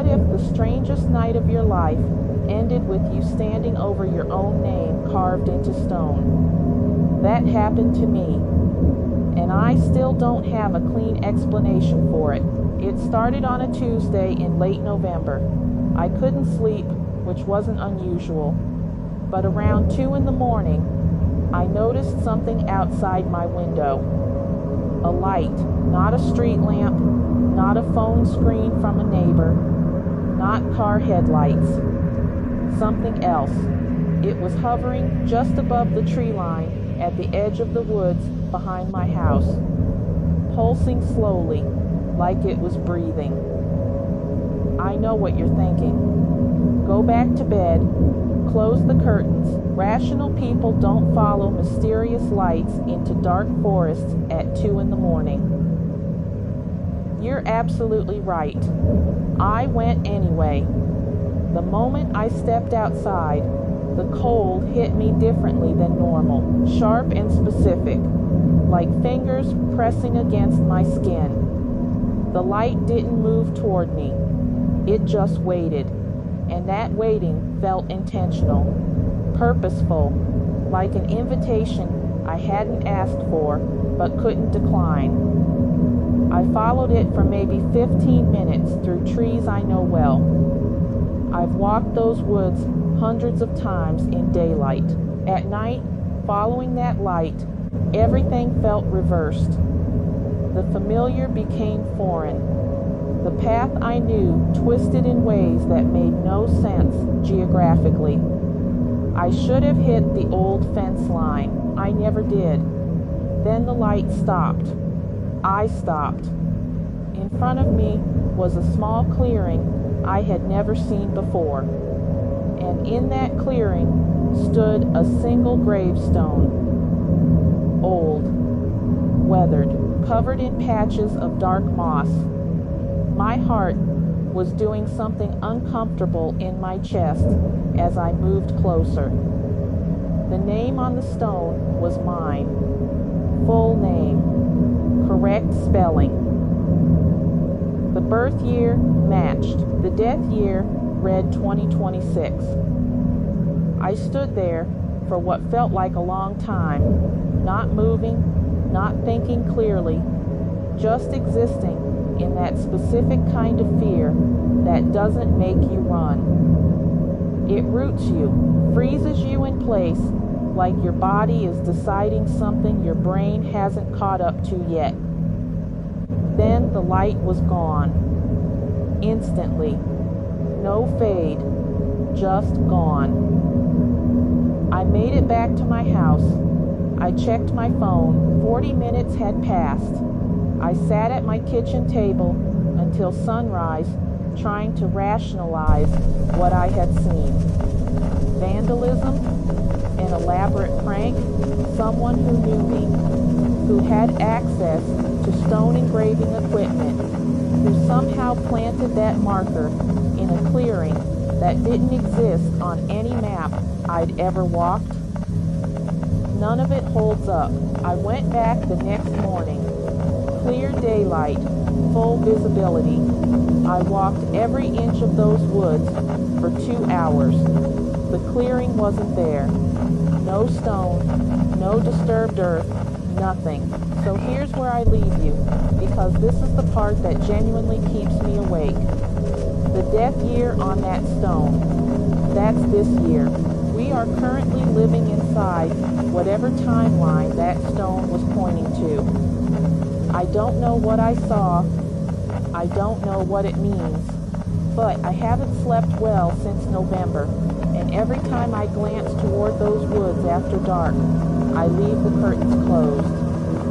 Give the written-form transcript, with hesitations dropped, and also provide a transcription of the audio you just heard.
What if the strangest night of your life ended with you standing over your own name carved into stone? That happened to me, and I still don't have a clean explanation for it. It started on a Tuesday in late November. I couldn't sleep, which wasn't unusual, but around 2 in the morning, I noticed something outside my window. A light, not a street lamp, not a phone screen from a neighbor, not car headlights. Something else. It was hovering just above the tree line at the edge of the woods behind my house, pulsing slowly, like it was breathing. I know what you're thinking. Go back to bed, close the curtains. Rational people don't follow mysterious lights into dark forests at 2 in the morning. You're absolutely right. I went anyway. The moment I stepped outside, the cold hit me differently than normal, sharp and specific, like fingers pressing against my skin. The light didn't move toward me. It just waited, and that waiting felt intentional, purposeful, like an invitation I hadn't asked for but couldn't decline. I followed it for maybe 15 minutes through trees I know well. I've walked those woods hundreds of times in daylight. At night, following that light, everything felt reversed. The familiar became foreign. The path I knew twisted in ways that made no sense geographically. I should have hit the old fence line. I never did. Then the light stopped. I stopped. In front of me was a small clearing I had never seen before. And in that clearing stood a single gravestone. Old, weathered, covered in patches of dark moss. My heart was doing something uncomfortable in my chest as I moved closer. The name on the stone was mine. Full name. Correct spelling. The birth year matched. The death year read 2026. I stood there for what felt like a long time, not moving, not thinking clearly, just existing in that specific kind of fear that doesn't make you run. It roots you, freezes you in place, like your body is deciding something your brain hasn't caught up to yet. Then the light was gone. Instantly. No fade. Just gone. I made it back to my house. I checked my phone. 40 minutes had passed. I sat at my kitchen table until sunrise, trying to rationalize what I had seen. Vandalism? An elaborate prank? Someone who knew me, who had access to stone engraving equipment, who somehow planted that marker in a clearing that didn't exist on any map I'd ever walked? None of it holds up. I went back the next morning. Clear daylight, full visibility. I walked every inch of those woods for 2 hours. The clearing wasn't there. No stone, no disturbed earth, nothing. So here's where I leave you, because this is the part that genuinely keeps me awake. The death year on that stone. That's this year. We are currently living inside whatever timeline that stone was pointing to. I don't know what I saw. I don't know what it means. But I haven't slept well since November, and every time I glance toward those woods after dark, I leave the curtains closed.